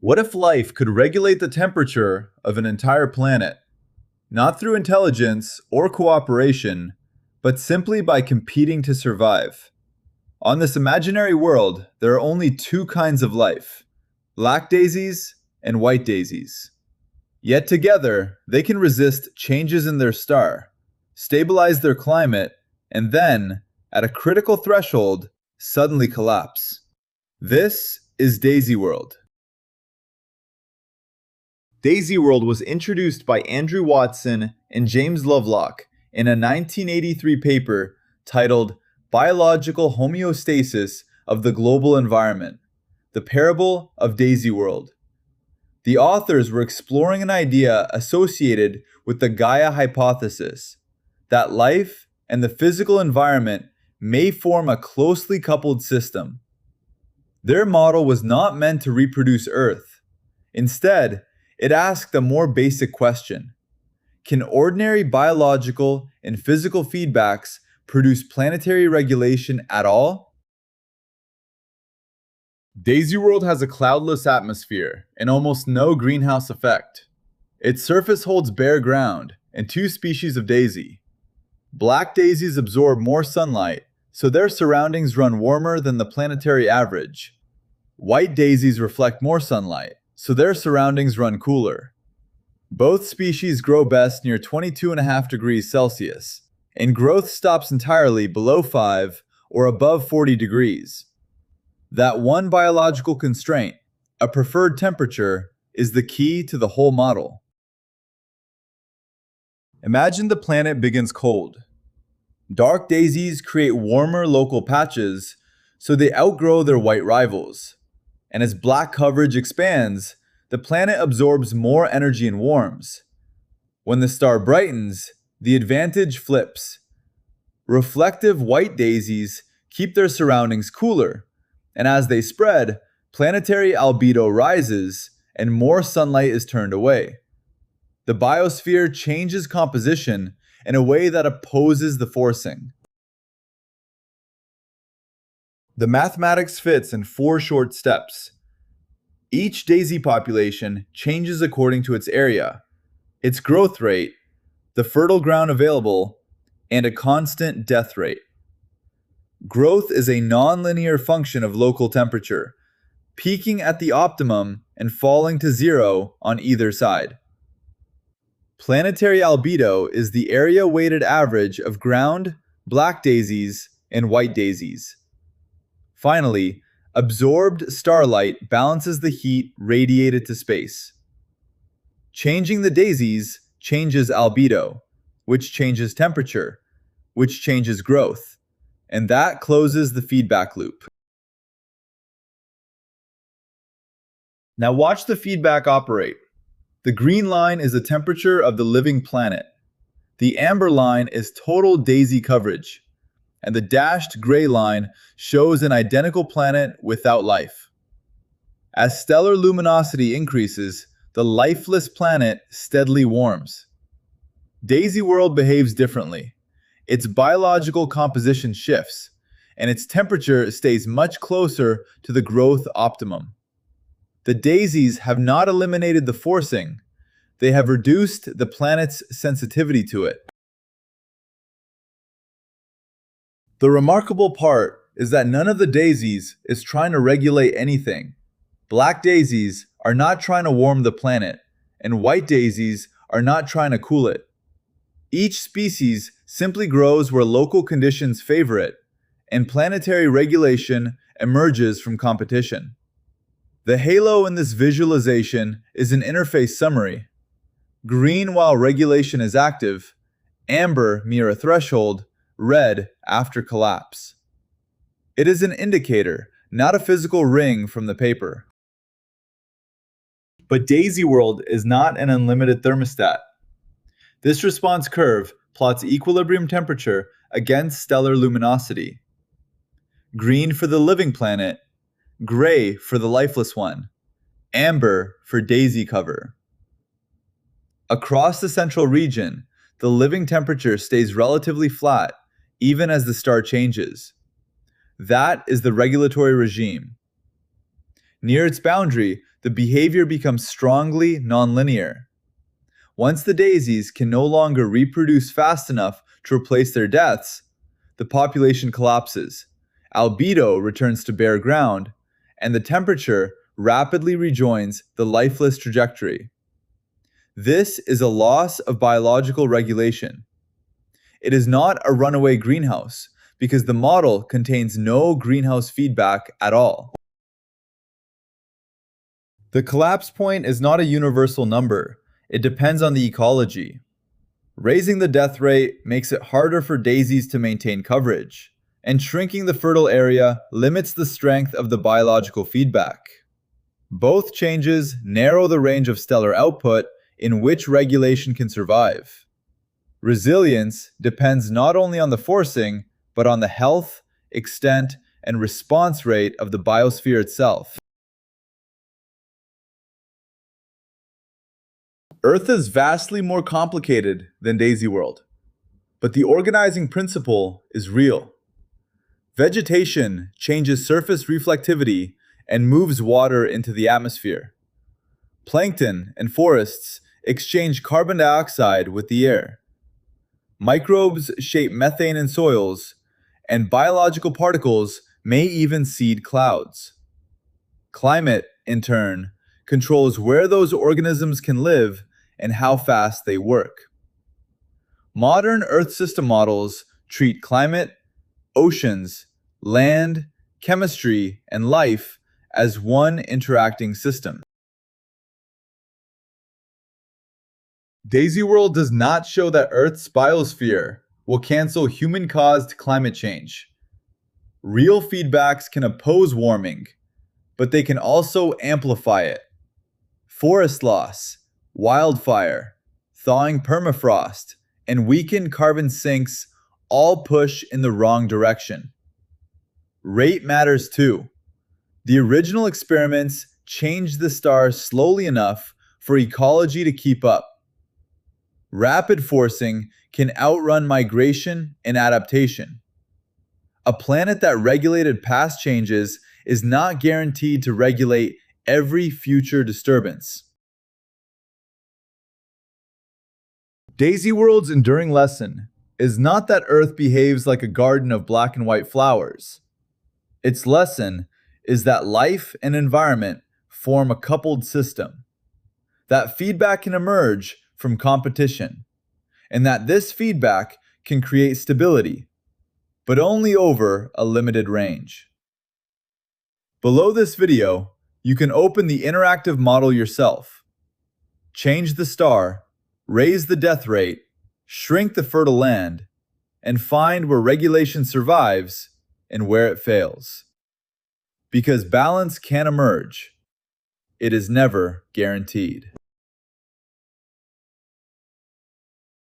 What if life could regulate the temperature of an entire planet, not through intelligence or cooperation, but simply by competing to survive? On this imaginary world, there are only two kinds of life: black daisies and white daisies. Yet together, they can resist changes in their star, stabilize their climate, and then, at a critical threshold, suddenly collapse. This is Daisyworld. Daisyworld was introduced by Andrew Watson and James Lovelock in a 1983 paper titled Biological Homeostasis of the Global Environment: The Parable of Daisyworld. The authors were exploring an idea associated with the Gaia hypothesis, that life and the physical environment may form a closely coupled system. Their model was not meant to reproduce Earth. Instead, it asked a more basic question: can ordinary biological and physical feedbacks produce planetary regulation at all? Daisyworld has a cloudless atmosphere and almost no greenhouse effect. Its surface holds bare ground and two species of daisy. Black daisies absorb more sunlight, so their surroundings run warmer than the planetary average. White daisies reflect more sunlight, so their surroundings run cooler. Both species grow best near 22.5 degrees Celsius, and growth stops entirely below 5 or above 40 degrees. That one biological constraint, a preferred temperature, is the key to the whole model. Imagine the planet begins cold. Dark daisies create warmer local patches, so they outgrow their white rivals. And as black coverage expands, the planet absorbs more energy and warms. When the star brightens, the advantage flips. Reflective white daisies keep their surroundings cooler, and as they spread, planetary albedo rises and more sunlight is turned away. The biosphere changes composition in a way that opposes the forcing. The mathematics fits in 4 short steps. Each daisy population changes according to its area, its growth rate, the fertile ground available, and a constant death rate. Growth is a nonlinear function of local temperature, peaking at the optimum and falling to 0 on either side. Planetary albedo is the area-weighted average of ground, black daisies, and white daisies. Finally, absorbed starlight balances the heat radiated to space. Changing the daisies changes albedo, which changes temperature, which changes growth, and that closes the feedback loop. Now watch the feedback operate. The green line is the temperature of the living planet. The amber line is total daisy coverage, and the dashed gray line shows an identical planet without life. As stellar luminosity increases, the lifeless planet steadily warms. Daisyworld behaves differently. Its biological composition shifts, and its temperature stays much closer to the growth optimum. The daisies have not eliminated the forcing, they have reduced the planet's sensitivity to it. The remarkable part is that none of the daisies is trying to regulate anything. Black daisies are not trying to warm the planet, and white daisies are not trying to cool it. Each species simply grows where local conditions favor it, and planetary regulation emerges from competition. The halo in this visualization is an interface summary. Green while regulation is active, amber near a threshold, red after collapse. It is an indicator, not a physical ring from the paper. But Daisyworld is not an unlimited thermostat. This response curve plots equilibrium temperature against stellar luminosity. Green for the living planet, gray for the lifeless one, amber for daisy cover. Across the central region, the living temperature stays relatively flat even as the star changes. That is the regulatory regime. Near its boundary, the behavior becomes strongly nonlinear. Once the daisies can no longer reproduce fast enough to replace their deaths, the population collapses, albedo returns to bare ground, and the temperature rapidly rejoins the lifeless trajectory. This is a loss of biological regulation. It is not a runaway greenhouse because the model contains no greenhouse feedback at all. The collapse point is not a universal number. It depends on the ecology. Raising the death rate makes it harder for daisies to maintain coverage, and shrinking the fertile area limits the strength of the biological feedback. Both changes narrow the range of stellar output in which regulation can survive. Resilience depends not only on the forcing, but on the health, extent, and response rate of the biosphere itself. Earth is vastly more complicated than Daisyworld, but the organizing principle is real. Vegetation changes surface reflectivity and moves water into the atmosphere. Plankton and forests exchange carbon dioxide with the air. Microbes shape methane in soils, and biological particles may even seed clouds. Climate, in turn, controls where those organisms can live and how fast they work. Modern Earth system models treat climate, oceans, land, chemistry, and life as one interacting system. Daisyworld does not show that Earth's biosphere will cancel human-caused climate change. Real feedbacks can oppose warming, but they can also amplify it. Forest loss, wildfire, thawing permafrost, and weakened carbon sinks all push in the wrong direction. Rate matters too. The original experiments changed the stars slowly enough for ecology to keep up. Rapid forcing can outrun migration and adaptation. A planet that regulated past changes is not guaranteed to regulate every future disturbance. Daisyworld's enduring lesson is not that Earth behaves like a garden of black and white flowers. Its lesson is that life and environment form a coupled system, that feedback can emerge from competition, and that this feedback can create stability, but only over a limited range. Below this video, you can open the interactive model yourself. Change the star, raise the death rate, shrink the fertile land, and find where regulation survives and where it fails. Because balance can emerge, it is never guaranteed.